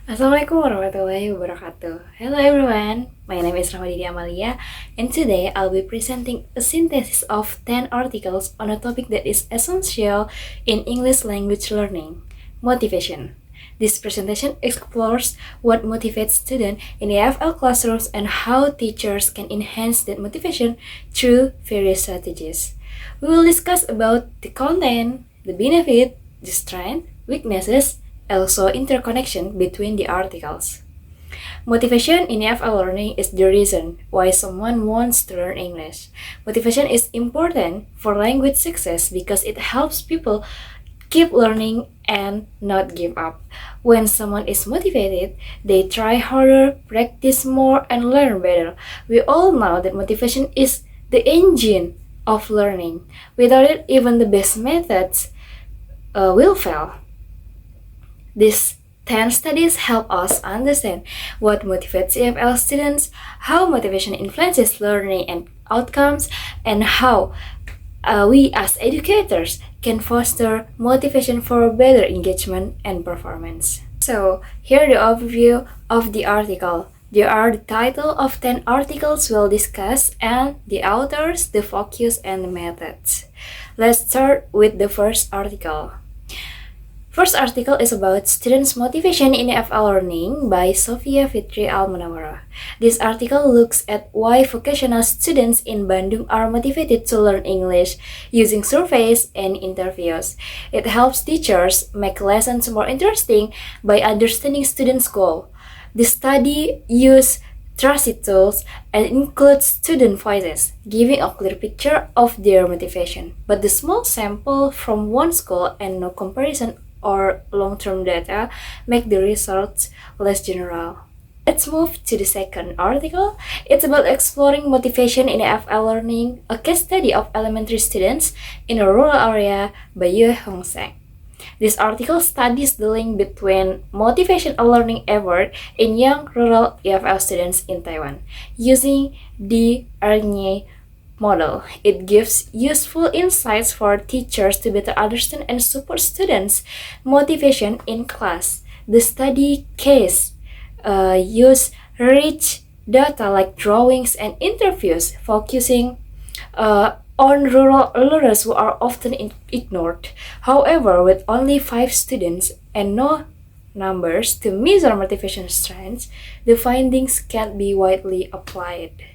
Assalamualaikum warahmatullahi wabarakatuh. Hello everyone, my name is Rahmah Dini Amaliyah, and today I'll be presenting a synthesis of 10 articles on a topic that is essential in English language learning: motivation. This presentation explores what motivates students in EFL classrooms and how teachers can enhance that motivation through various strategies. We will discuss about the content, the benefit, the strength, weaknesses, also interconnection between the articles. Motivation in EFL learning is the reason why someone wants to learn English. Motivation is important for language success because it helps people keep learning and not give up. When someone is motivated, they try harder, practice more, and learn better. We all know that motivation is the engine of learning. Without it, even the best methods will fail. These 10 studies help us understand what motivates EFL students, how motivation influences learning and outcomes, and how we as educators can foster motivation for better engagement and performance. So, here the overview of the article. There are the title of 10 articles we'll discuss and the authors, the focus, and the methods. Let's start with the first article. First article is about students' motivation in EFL learning by Sofia Fitri Al-Munawwarah. This article looks at why vocational students in Bandung are motivated to learn English using surveys and interviews. It helps teachers make lessons more interesting by understanding students' goal. The study uses trusted tools and includes student voices, giving a clear picture of their motivation. But the small sample from one school and no comparison or long-term data make the results less general. Let's move to the second article. It's about exploring motivation in EFL learning, a case study of elementary students in a rural area by Yue Hong Seng. This article studies the link between motivation and learning effort in young rural EFL students in Taiwan, using the Ernie model. It gives useful insights for teachers to better understand and support students' motivation in class. The study case use rich data like drawings and interviews, focusing on rural learners who are often ignored. However, with only 5 students and no numbers to measure motivation strengths, the findings can't be widely applied.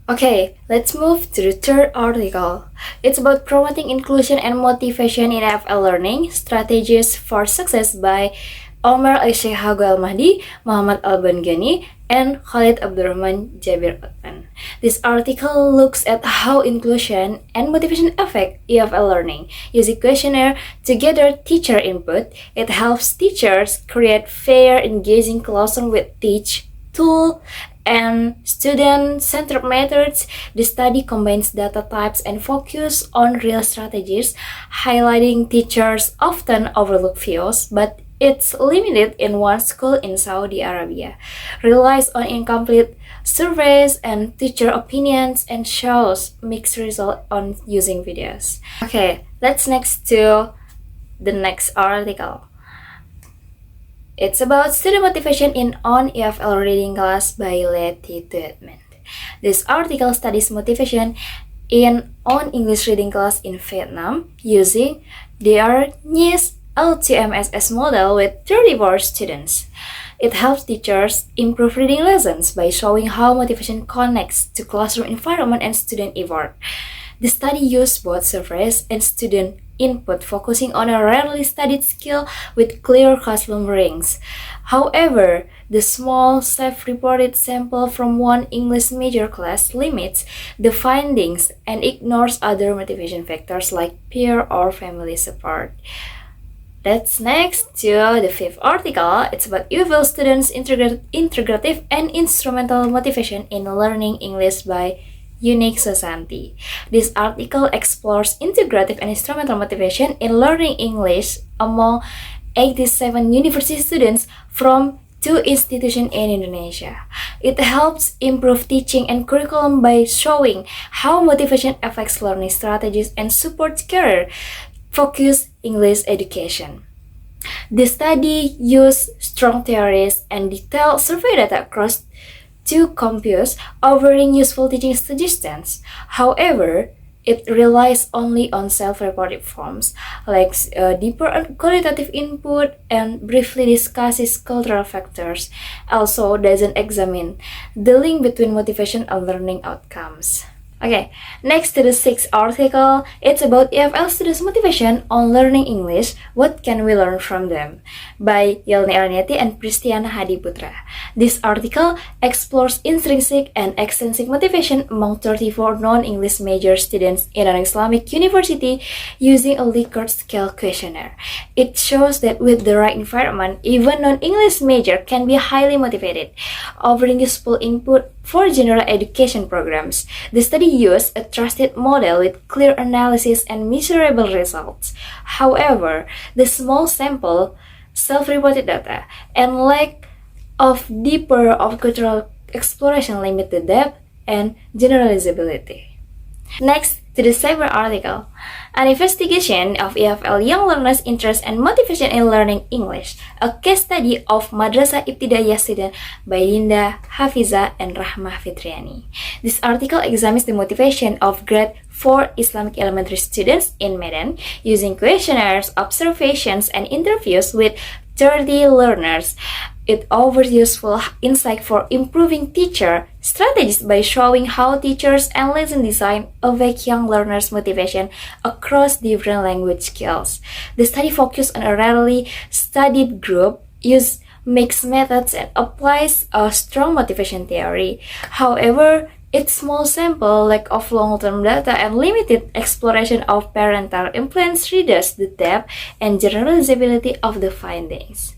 Okay, let's move to the third article. It's about promoting inclusion and motivation in EFL learning, strategies for success by Omar Al-Sheikhago Al-Mahdi, Muhammad Al-Bangani, and Khalid Abdurrahman Jabir Othman. This article looks at how inclusion and motivation affect EFL learning. Using questionnaire to gather teacher input, it helps teachers create fair, engaging classroom with teach, tool, and student-centered methods. The study combines data types and focus on real strategies, highlighting teachers often overlook views, but it's limited in one school in Saudi Arabia, relies on incomplete surveys and teacher opinions, and shows mixed results on using videos. Okay, let's next to the next article. It's about student motivation in on-EFL reading class by Letty Tuetman. This article studies motivation in on-English reading class in Vietnam using their NIS LTMSS model with 34 students. It helps teachers improve reading lessons by showing how motivation connects to classroom environment and student effort. The study used both surveys and student input, focusing on a rarely studied skill with clear classroom ranks. However, the small self-reported sample from one English major class limits the findings and ignores other motivation factors like peer or family support. That's next to the fifth article. It's about UFL students' integrative and instrumental motivation in learning English by Unique Society. This article explores integrative and instrumental motivation in learning English among 87 university students from 2 institutions in Indonesia. It helps improve teaching and curriculum by showing how motivation affects learning strategies and supports career-focused English education. The study used strong theories and detailed survey data across two campus, offering useful teaching suggestions. However, it relies only on self-reported forms, like deeper qualitative input and briefly discusses cultural factors. Also, doesn't examine the link between motivation and learning outcomes. Okay, next to the sixth article, it's about EFL students' motivation on learning English. What can we learn from them? By Yelni Arniati and Pristiana Hadiputra. This article explores intrinsic and extrinsic motivation among 34 non-English major students in an Islamic university using a Likert scale questionnaire. It shows that with the right environment, even non-English major can be highly motivated, offering useful input for general education programs. The study used a trusted model with clear analysis and measurable results. However, the small sample, self-reported data, and lack of deeper of cultural exploration limit the depth and generalizability. Next, to the cyber article, an investigation of EFL young learners' interest and motivation in learning English, a case study of Madrasah Ibtidaiyah student by Linda, Hafiza, and Rahmah Fitriani. This article examines the motivation of grade 4 Islamic elementary students in Medan using questionnaires, observations, and interviews with 30 learners. It offers useful insight for improving teacher strategies by showing how teachers and lesson design affect young learners' motivation across different language skills. The study focused on a rarely studied group, uses mixed methods, and applies a strong motivation theory. However, its small sample, lack of long-term data, and limited exploration of parental influence reduces the depth and generalizability of the findings.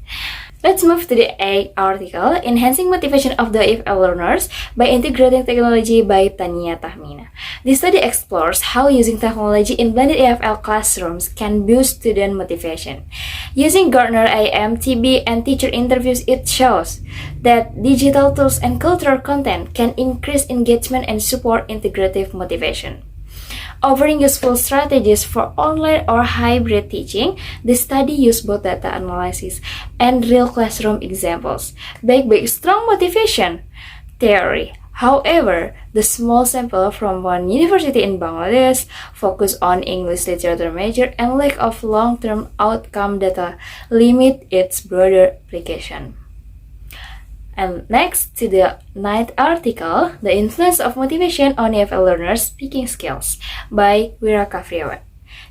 Let's move to the 8th article, Enhancing Motivation of the EFL Learners by Integrating Technology by Tania Tahmina. This study explores how using technology in blended EFL classrooms can boost student motivation. Using Gartner IMTB and teacher interviews, it shows that digital tools and cultural content can increase engagement and support integrative motivation. Offering useful strategies for online or hybrid teaching, the study used both data analysis and real classroom examples, backed by strong motivation theory. However, the small sample from one university in Bangladesh focused on English literature major and lack of long-term outcome data limit its broader application. And next to the 9th article, The Influence of Motivation on EFL Learners' Speaking Skills by Wira Kafriawan.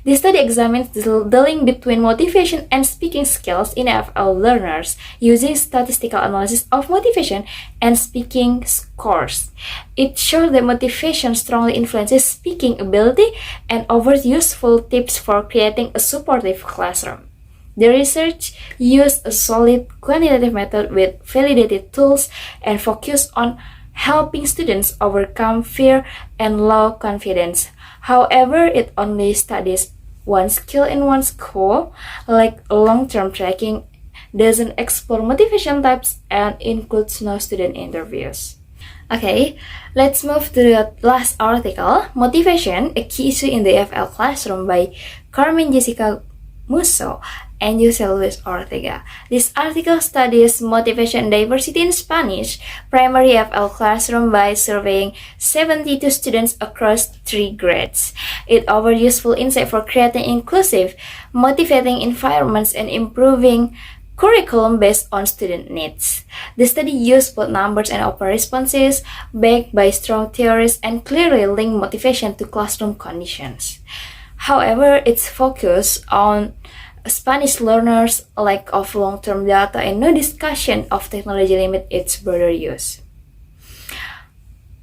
This study examines the link between motivation and speaking skills in EFL learners using statistical analysis of motivation and speaking scores. It shows that motivation strongly influences speaking ability and offers useful tips for creating a supportive classroom. The research used a solid quantitative method with validated tools and focused on helping students overcome fear and low confidence. However, it only studies one skill in one school, like long-term tracking, doesn't explore motivation types, and includes no student interviews. Okay, let's move to the last article, Motivation, a Key Issue in the EFL Classroom by Carmen Jessica Musso and Jose Luis Ortega. This article studies motivation and diversity in Spanish primary EFL classroom by surveying 72 students across 3 grades. It offers useful insight for creating inclusive, motivating environments and improving curriculum based on student needs. The study used both numbers and open responses, backed by strong theories, and clearly linked motivation to classroom conditions. However, its focus on Spanish learners, lack of long-term data, and no discussion of technology limit its broader use.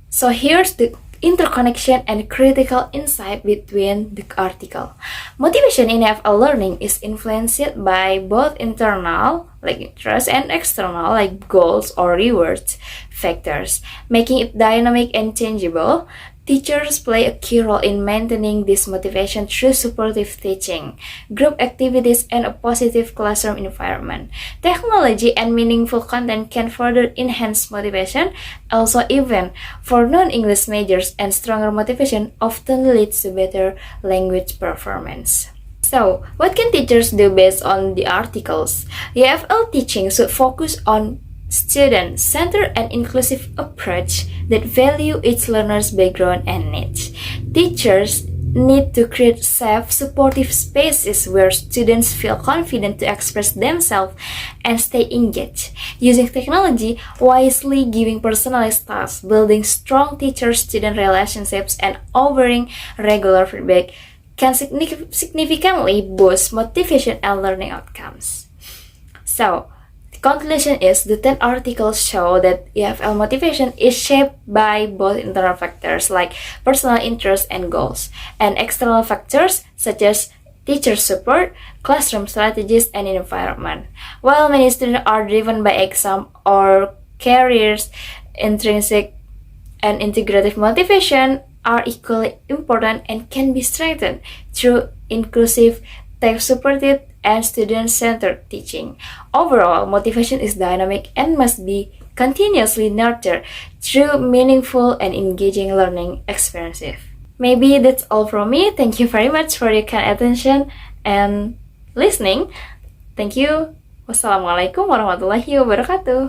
So here's the interconnection and critical insight between the article. Motivation in EFL learning is influenced by both internal, like interest, and external, like goals or rewards factors, making it dynamic and changeable. Teachers play a key role in maintaining this motivation through supportive teaching, group activities, and a positive classroom environment. Technology and meaningful content can further enhance motivation. Also, even for non-English majors, and stronger motivation often leads to better language performance. So, what can teachers do based on the articles? EFL teaching should focus on student-centered and inclusive approach that value each learner's background and needs. Teachers need to create safe, supportive spaces where students feel confident to express themselves and stay engaged. Using technology wisely, giving personalized tasks, building strong teacher-student relationships, and offering regular feedback can significantly boost motivation and learning outcomes. So, the conclusion is the 10 articles show that EFL motivation is shaped by both internal factors like personal interests and goals, and external factors such as teacher support, classroom strategies, and environment. While many students are driven by exam or careers, intrinsic and integrative motivation are equally important and can be strengthened through inclusive, tech-supported, and student-centered teaching. Overall, motivation is dynamic and must be continuously nurtured through meaningful and engaging learning experiences. Maybe that's all from me. Thank you very much for your kind attention and listening. Thank you. Wassalamualaikum warahmatullahi wabarakatuh.